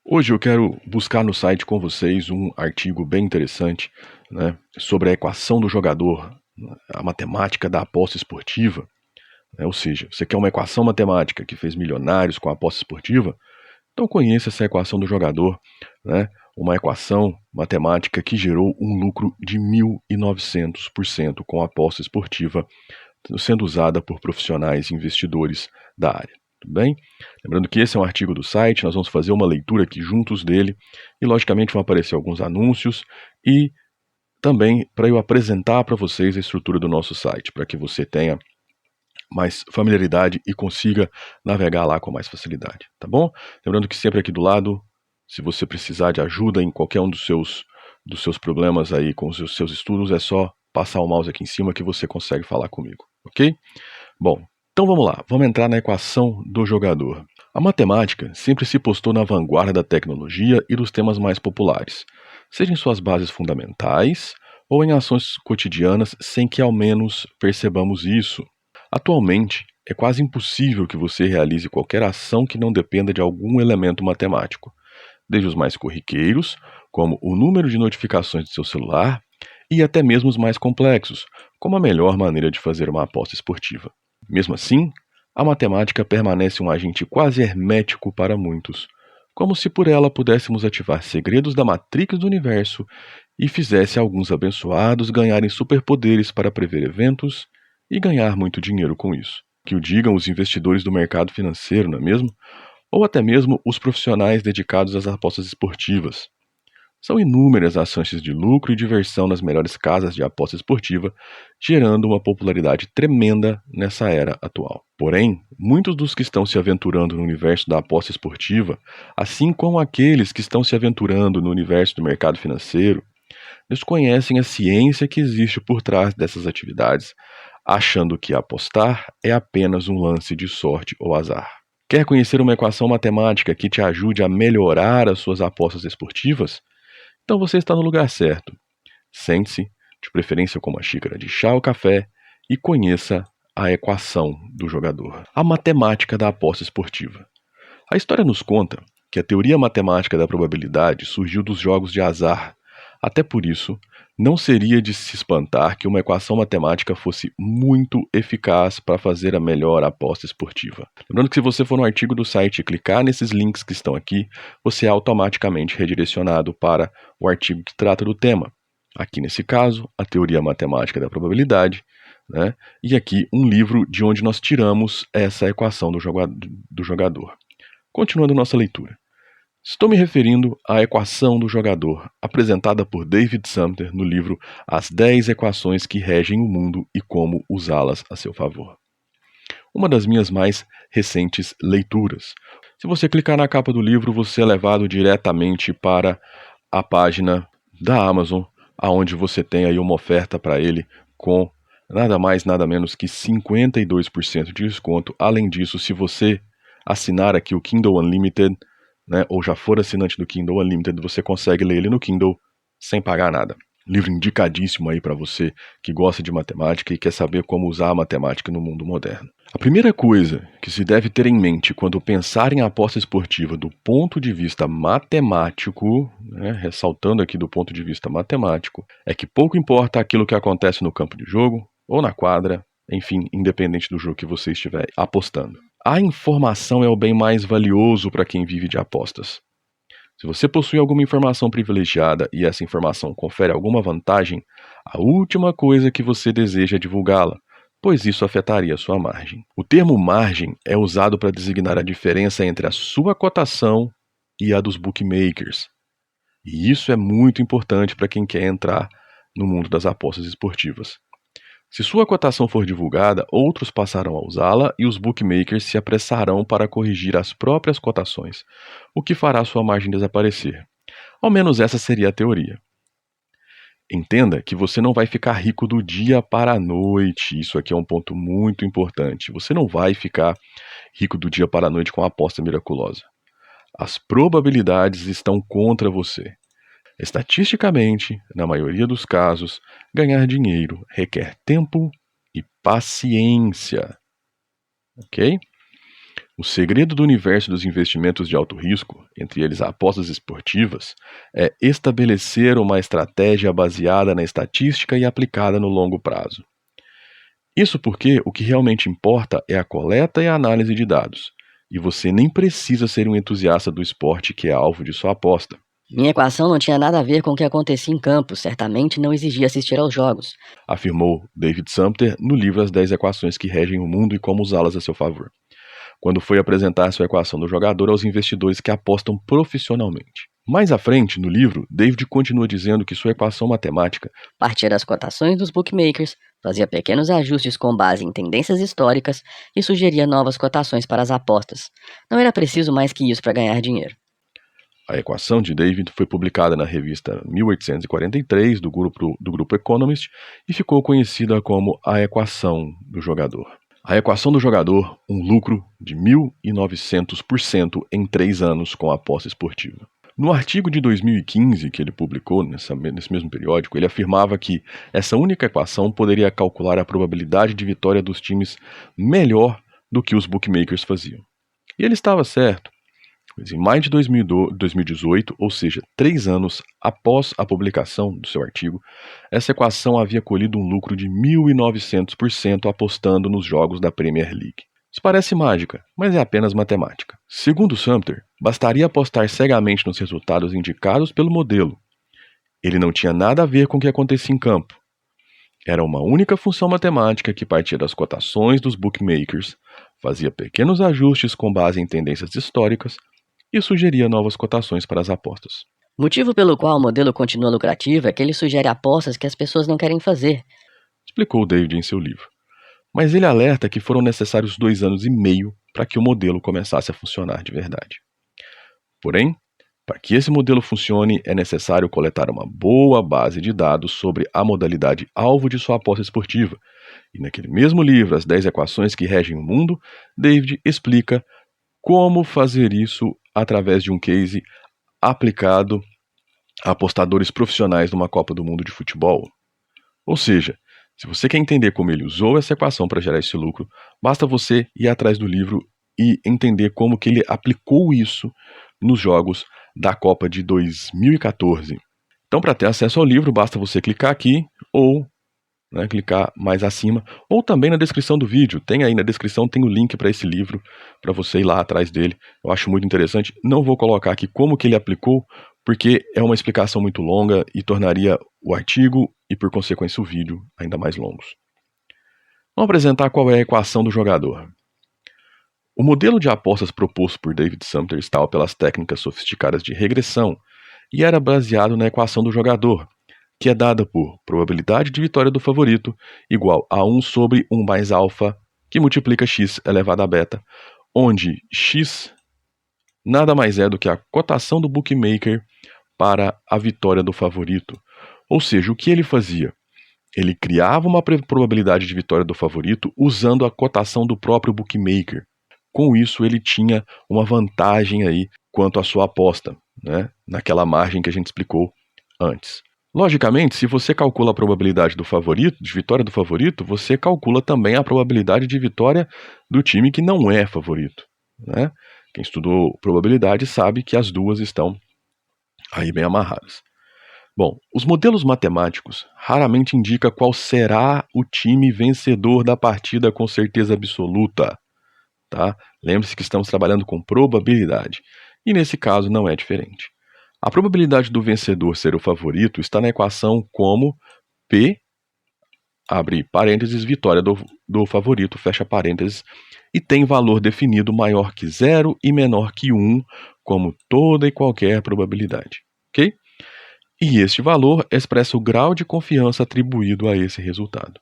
Hoje eu quero buscar no site com vocês um artigo bem interessante, né, sobre a equação do jogador, a matemática da aposta esportiva, né? Ou seja, você quer uma equação matemática que fez milionários com a aposta esportiva? Então conheça essa equação do jogador, né, uma equação matemática que gerou um lucro de 1.900% com a aposta esportiva, sendo usada por profissionais e investidores da área. Tudo bem? Lembrando que esse é um artigo do site, nós vamos fazer uma leitura aqui juntos dele e, logicamente, vão aparecer alguns anúncios e também para eu apresentar para vocês a estrutura do nosso site, para que você tenha mais familiaridade e consiga navegar lá com mais facilidade, tá bom? Lembrando que sempre aqui do lado, se você precisar de ajuda em qualquer um dos seus problemas aí com os seus estudos, é só passar o mouse aqui em cima que você consegue falar comigo, ok? Bom, então vamos lá, vamos entrar na equação do jogador. A matemática sempre se postou na vanguarda da tecnologia e dos temas mais populares, seja em suas bases fundamentais ou em ações cotidianas sem que ao menos percebamos isso. Atualmente, é quase impossível que você realize qualquer ação que não dependa de algum elemento matemático, desde os mais corriqueiros, como o número de notificações do seu celular, e até mesmo os mais complexos, como a melhor maneira de fazer uma aposta esportiva. Mesmo assim, a matemática permanece um agente quase hermético para muitos, como se por ela pudéssemos ativar segredos da matrix do universo e fizesse alguns abençoados ganharem superpoderes para prever eventos e ganhar muito dinheiro com isso. Que o digam os investidores do mercado financeiro, não é mesmo? Ou até mesmo os profissionais dedicados às apostas esportivas. São inúmeras as chances de lucro e diversão nas melhores casas de aposta esportiva, gerando uma popularidade tremenda nessa era atual. Porém, muitos dos que estão se aventurando no universo da aposta esportiva, assim como aqueles que estão se aventurando no universo do mercado financeiro, desconhecem a ciência que existe por trás dessas atividades, achando que apostar é apenas um lance de sorte ou azar. Quer conhecer uma equação matemática que te ajude a melhorar as suas apostas esportivas? Então você está no lugar certo. Sente-se, de preferência com uma xícara de chá ou café, e conheça a equação do jogador. A matemática da aposta esportiva. A história nos conta que a teoria matemática da probabilidade surgiu dos jogos de azar. Até por isso, não seria de se espantar que uma equação matemática fosse muito eficaz para fazer a melhor aposta esportiva. Lembrando que se você for no artigo do site e clicar nesses links que estão aqui, você é automaticamente redirecionado para o artigo que trata do tema. Aqui nesse caso, a teoria matemática da probabilidade, né? E aqui um livro de onde nós tiramos essa equação do jogador. Continuando nossa leitura. Estou me referindo à equação do jogador, apresentada por David Sumter no livro As 10 Equações que Regem o Mundo e Como Usá-las a seu favor. Uma das minhas mais recentes leituras. Se você clicar na capa do livro, você é levado diretamente para a página da Amazon, onde você tem aí uma oferta para ele com nada mais, nada menos que 52% de desconto. Além disso, se você assinar aqui o Kindle Unlimited, né, ou já for assinante do Kindle Unlimited, você consegue ler ele no Kindle sem pagar nada. Livro indicadíssimo aí para você que gosta de matemática e quer saber como usar a matemática no mundo moderno. A primeira coisa que se deve ter em mente quando pensar em aposta esportiva do ponto de vista matemático, né, ressaltando aqui do ponto de vista matemático, é que pouco importa aquilo que acontece no campo de jogo ou na quadra, enfim, independente do jogo que você estiver apostando. A informação é o bem mais valioso para quem vive de apostas. Se você possui alguma informação privilegiada e essa informação confere alguma vantagem, a última coisa que você deseja é divulgá-la, pois isso afetaria a sua margem. O termo margem é usado para designar a diferença entre a sua cotação e a dos bookmakers. E isso é muito importante para quem quer entrar no mundo das apostas esportivas. Se sua cotação for divulgada, outros passarão a usá-la e os bookmakers se apressarão para corrigir as próprias cotações, o que fará sua margem desaparecer. Ao menos essa seria a teoria. Entenda que você não vai ficar rico do dia para a noite. Isso aqui é um ponto muito importante. Você não vai ficar rico do dia para a noite com a aposta miraculosa. As probabilidades estão contra você. Estatisticamente, na maioria dos casos, ganhar dinheiro requer tempo e paciência. Ok? O segredo do universo dos investimentos de alto risco, entre eles apostas esportivas, é estabelecer uma estratégia baseada na estatística e aplicada no longo prazo. Isso porque o que realmente importa é a coleta e a análise de dados, e você nem precisa ser um entusiasta do esporte que é alvo de sua aposta. Minha equação não tinha nada a ver com o que acontecia em campo, certamente não exigia assistir aos jogos. Afirmou David Sumter no livro As 10 Equações que Regem o Mundo e Como Usá-las a Seu Favor, quando foi apresentar sua equação do jogador aos investidores que apostam profissionalmente. Mais à frente, no livro, David continua dizendo que sua equação matemática partia das cotações dos bookmakers, fazia pequenos ajustes com base em tendências históricas e sugeria novas cotações para as apostas. Não era preciso mais que isso para ganhar dinheiro. A equação de David foi publicada na revista 1843 do grupo Economist e ficou conhecida como a equação do jogador. A equação do jogador, um lucro de 1.900% em 3 anos com a aposta esportiva. No artigo de 2015 que ele publicou nesse mesmo periódico, ele afirmava que essa única equação poderia calcular a probabilidade de vitória dos times melhor do que os bookmakers faziam. E ele estava certo. Mas em maio de 2018, ou seja, 3 anos após a publicação do seu artigo, essa equação havia colhido um lucro de 1.900% apostando nos jogos da Premier League. Isso parece mágica, mas é apenas matemática. Segundo Sumter, bastaria apostar cegamente nos resultados indicados pelo modelo. Ele não tinha nada a ver com o que acontecia em campo. Era uma única função matemática que partia das cotações dos bookmakers, fazia pequenos ajustes com base em tendências históricas e sugeria novas cotações para as apostas. O motivo pelo qual o modelo continua lucrativo é que ele sugere apostas que as pessoas não querem fazer, explicou David em seu livro. Mas ele alerta que foram necessários 2 anos e meio para que o modelo começasse a funcionar de verdade. Porém, para que esse modelo funcione, é necessário coletar uma boa base de dados sobre a modalidade alvo de sua aposta esportiva. E naquele mesmo livro, As 10 Equações que Regem o Mundo, David explica como fazer isso através de um case aplicado a apostadores profissionais numa Copa do Mundo de futebol. Ou seja, se você quer entender como ele usou essa equação para gerar esse lucro, basta você ir atrás do livro e entender como que ele aplicou isso nos jogos da Copa de 2014. Então, para ter acesso ao livro, basta você clicar aqui ou clicar mais acima, ou também na descrição do vídeo. Tem aí na descrição, tem o link para esse livro, para você ir lá atrás dele. Eu acho muito interessante. Não vou colocar aqui como que ele aplicou, porque é uma explicação muito longa e tornaria o artigo e, por consequência, o vídeo ainda mais longos. Vamos apresentar qual é a equação do jogador. O modelo de apostas proposto por David Sumter estava pelas técnicas sofisticadas de regressão e era baseado na equação do jogador, que é dada por probabilidade de vitória do favorito igual a 1 sobre 1 mais alfa, que multiplica x elevado a beta, onde x nada mais é do que a cotação do bookmaker para a vitória do favorito. Ou seja, o que ele fazia? Ele criava uma probabilidade de vitória do favorito usando a cotação do próprio bookmaker. Com isso, ele tinha uma vantagem aí quanto à sua aposta, naquela margem que a gente explicou antes. Logicamente, se você calcula a probabilidade do favorito, de vitória do favorito, você calcula também a probabilidade de vitória do time que não é favorito, Quem estudou probabilidade sabe que as duas estão aí bem amarradas. Bom, os modelos matemáticos raramente indicam qual será o time vencedor da partida com certeza absoluta, tá? Lembre-se que estamos trabalhando com probabilidade, e nesse caso não é diferente. A probabilidade do vencedor ser o favorito está na equação como P, abre parênteses, vitória do favorito, fecha parênteses, e tem valor definido maior que 0 e menor que 1, como toda e qualquer probabilidade, ok? E este valor expressa o grau de confiança atribuído a esse resultado.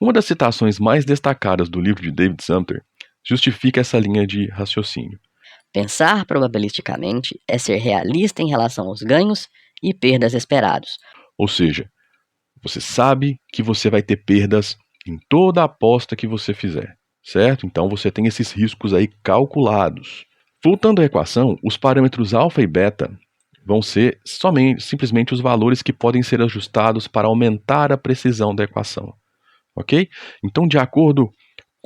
Uma das citações mais destacadas do livro de David Sumter justifica essa linha de raciocínio. Pensar probabilisticamente é ser realista em relação aos ganhos e perdas esperados. Ou seja, você sabe que você vai ter perdas em toda aposta que você fizer, certo? Então você tem esses riscos aí calculados. Voltando à equação, os parâmetros alfa e beta vão ser simplesmente os valores que podem ser ajustados para aumentar a precisão da equação, ok? Então, de acordo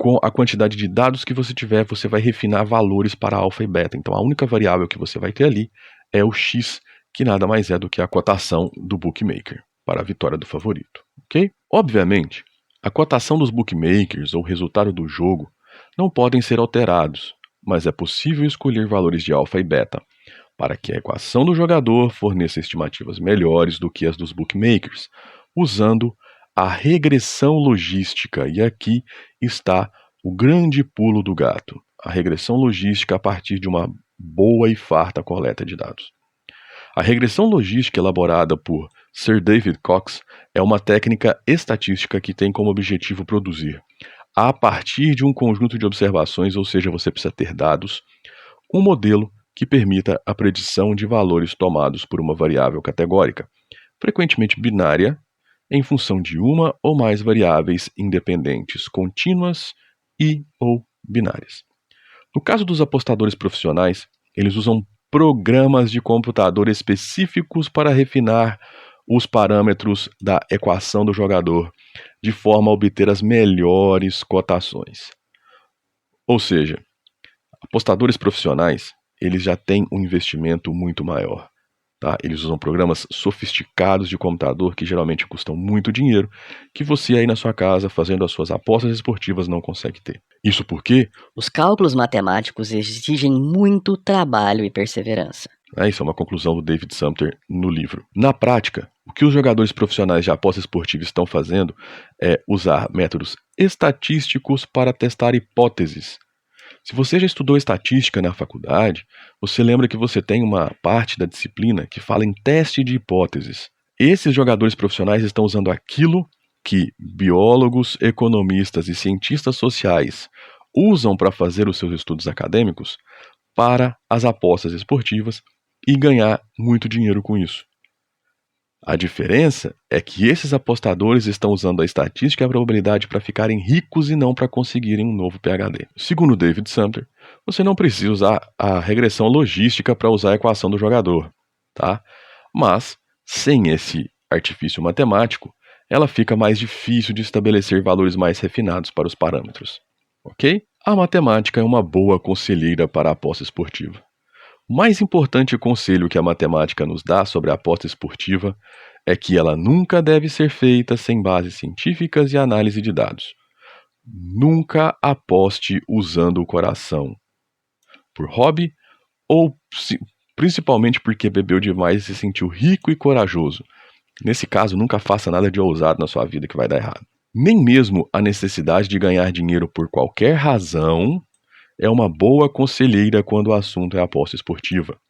com a quantidade de dados que você tiver, você vai refinar valores para alfa e beta. Então a única variável que você vai ter ali é o X, que nada mais é do que a cotação do bookmaker para a vitória do favorito, ok? Obviamente, a cotação dos bookmakers ou o resultado do jogo não podem ser alterados, mas é possível escolher valores de alfa e beta para que a equação do jogador forneça estimativas melhores do que as dos bookmakers, usando a regressão logística. E aqui está o grande pulo do gato, a regressão logística a partir de uma boa e farta coleta de dados. A regressão logística elaborada por Sir David Cox é uma técnica estatística que tem como objetivo produzir, a partir de um conjunto de observações, ou seja, você precisa ter dados, um modelo que permita a predição de valores tomados por uma variável categórica, frequentemente binária, em função de uma ou mais variáveis independentes, contínuas e ou binárias. No caso dos apostadores profissionais, eles usam programas de computador específicos para refinar os parâmetros da equação do jogador, de forma a obter as melhores cotações. Ou seja, apostadores profissionais, eles já têm um investimento muito maior. Tá? Eles usam programas sofisticados de computador que geralmente custam muito dinheiro, que você aí na sua casa, fazendo as suas apostas esportivas, não consegue ter. Isso porque os cálculos matemáticos exigem muito trabalho e perseverança. Isso é uma conclusão do David Sumter no livro. Na prática, o que os jogadores profissionais de aposta esportiva estão fazendo é usar métodos estatísticos para testar hipóteses. Se você já estudou estatística na faculdade, você lembra que você tem uma parte da disciplina que fala em teste de hipóteses. Esses jogadores profissionais estão usando aquilo que biólogos, economistas e cientistas sociais usam para fazer os seus estudos acadêmicos para as apostas esportivas e ganhar muito dinheiro com isso. A diferença é que esses apostadores estão usando a estatística e a probabilidade para ficarem ricos e não para conseguirem um novo PhD. Segundo David Sumter, você não precisa usar a regressão logística para usar a equação do jogador, tá? Mas, sem esse artifício matemático, ela fica mais difícil de estabelecer valores mais refinados para os parâmetros, ok? A matemática é uma boa conselheira para a aposta esportiva. O mais importante conselho que a matemática nos dá sobre a aposta esportiva é que ela nunca deve ser feita sem bases científicas e análise de dados. Nunca aposte usando o coração, por hobby ou principalmente porque bebeu demais e se sentiu rico e corajoso. Nesse caso, nunca faça nada de ousado na sua vida que vai dar errado. Nem mesmo a necessidade de ganhar dinheiro por qualquer razão é uma boa conselheira quando o assunto é aposta esportiva.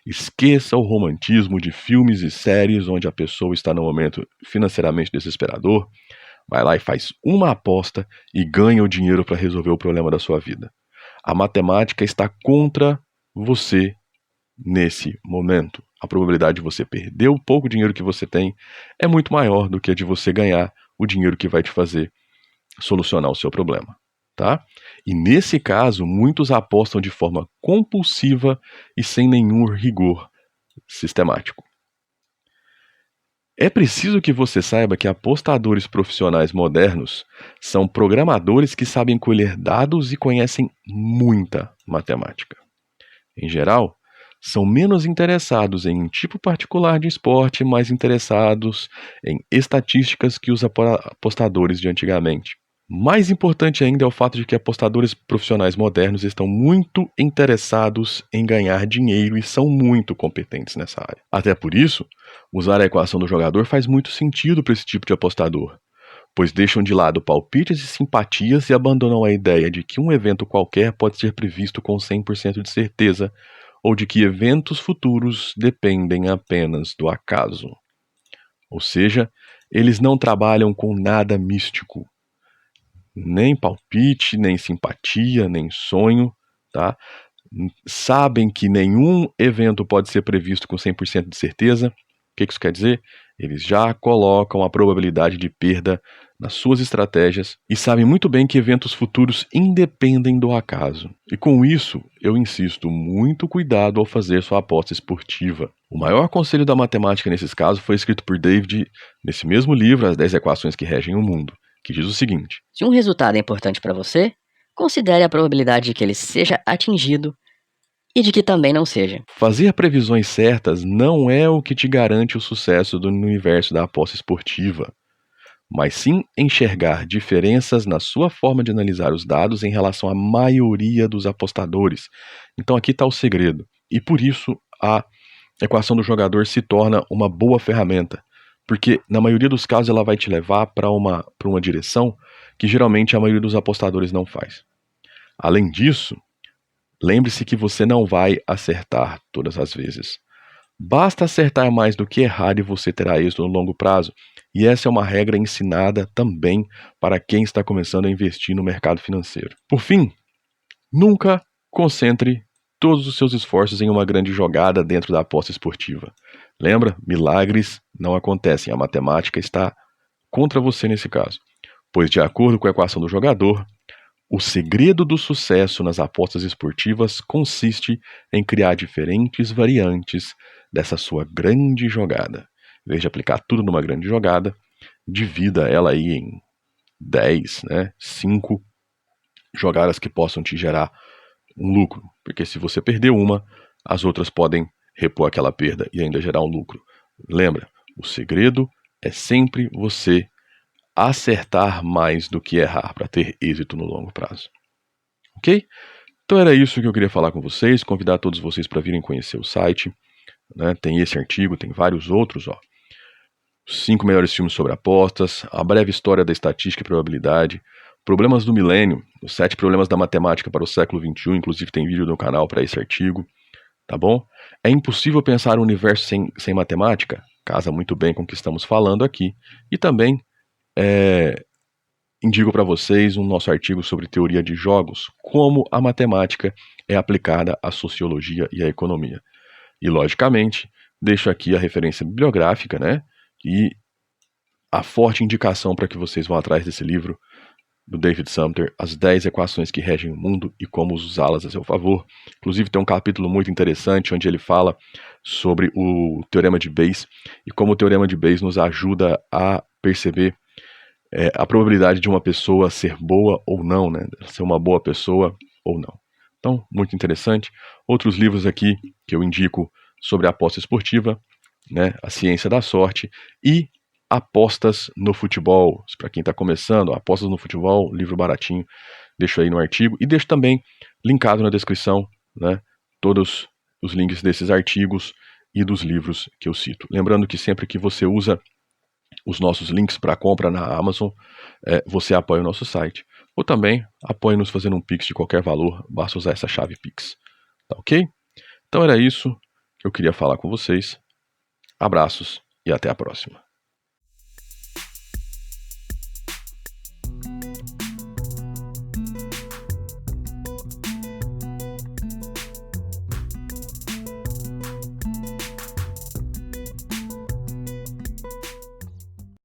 Esqueça o romantismo de filmes e séries onde a pessoa está num momento financeiramente desesperador, vai lá e faz uma aposta e ganha o dinheiro para resolver o problema da sua vida. A matemática está contra você nesse momento. A probabilidade de você perder o pouco dinheiro que você tem é muito maior do que a de você ganhar o dinheiro que vai te fazer solucionar o seu problema. Tá? E nesse caso, muitos apostam de forma compulsiva e sem nenhum rigor sistemático. É preciso que você saiba que apostadores profissionais modernos são programadores que sabem colher dados e conhecem muita matemática. Em geral, são menos interessados em um tipo particular de esporte, mais interessados em estatísticas que os apostadores de antigamente. Mais importante ainda é o fato de que apostadores profissionais modernos estão muito interessados em ganhar dinheiro e são muito competentes nessa área. Até por isso, usar a equação do jogador faz muito sentido para esse tipo de apostador, pois deixam de lado palpites e simpatias e abandonam a ideia de que um evento qualquer pode ser previsto com 100% de certeza ou de que eventos futuros dependem apenas do acaso. Ou seja, eles não trabalham com nada místico. Nem palpite, nem simpatia, nem sonho, tá? Sabem que nenhum evento pode ser previsto com 100% de certeza. O que isso quer dizer? Eles já colocam a probabilidade de perda nas suas estratégias e sabem muito bem que eventos futuros independem do acaso. E com isso, eu insisto, muito cuidado ao fazer sua aposta esportiva. O maior conselho da matemática nesses casos foi escrito por David nesse mesmo livro, As 10 Equações que Regem o Mundo, que diz o seguinte: se um resultado é importante para você, considere a probabilidade de que ele seja atingido e de que também não seja. Fazer previsões certas não é o que te garante o sucesso no universo da aposta esportiva, mas sim enxergar diferenças na sua forma de analisar os dados em relação à maioria dos apostadores. Então aqui está o segredo, e por isso a equação do jogador se torna uma boa ferramenta, porque na maioria dos casos ela vai te levar para uma direção que geralmente a maioria dos apostadores não faz. Além disso, lembre-se que você não vai acertar todas as vezes. Basta acertar mais do que errar e você terá êxito no longo prazo. E essa é uma regra ensinada também para quem está começando a investir no mercado financeiro. Por fim, nunca concentre todos os seus esforços em uma grande jogada dentro da aposta esportiva. Lembra? Milagres não acontecem. A matemática está contra você nesse caso. Pois, de acordo com a equação do jogador, o segredo do sucesso nas apostas esportivas consiste em criar diferentes variantes dessa sua grande jogada. Em vez de aplicar tudo numa grande jogada, divida ela aí em 10, 5 jogadas que possam te gerar um lucro. Porque se você perder uma, as outras podem repor aquela perda e ainda gerar um lucro. Lembra, o segredo é sempre você acertar mais do que errar para ter êxito no longo prazo. Ok? Então era isso que eu queria falar com vocês, convidar todos vocês para virem conhecer o site. Tem esse artigo, tem vários outros, ó. 5 melhores filmes sobre apostas, a breve história da estatística e probabilidade, problemas do milênio, os 7 problemas da matemática para o século XXI, inclusive tem vídeo no canal para esse artigo, tá bom? É impossível pensar um universo sem matemática? Casa muito bem com o que estamos falando aqui. E também indico para vocês um nosso artigo sobre teoria de jogos, como a matemática é aplicada à sociologia e à economia. E, logicamente, deixo aqui a referência bibliográfica, e a forte indicação para que vocês vão atrás desse livro do David Sumter, As 10 Equações que Regem o Mundo e Como Usá-las a seu favor. Inclusive tem um capítulo muito interessante onde ele fala sobre o Teorema de Bayes e como o Teorema de Bayes nos ajuda a perceber a probabilidade de uma pessoa ser boa ou não, ser uma boa pessoa ou não. Então, muito interessante. Outros livros aqui que eu indico sobre a aposta esportiva, A Ciência da Sorte e Apostas no Futebol. Para quem está começando, Apostas no Futebol, livro baratinho, deixo aí no artigo. E deixo também linkado na descrição, todos os links desses artigos e dos livros que eu cito. Lembrando que sempre que você usa os nossos links para compra na Amazon, você apoia o nosso site. Ou também apoie-nos fazendo um Pix de qualquer valor, basta usar essa chave Pix. Tá ok? Então era isso que eu queria falar com vocês. Abraços e até a próxima.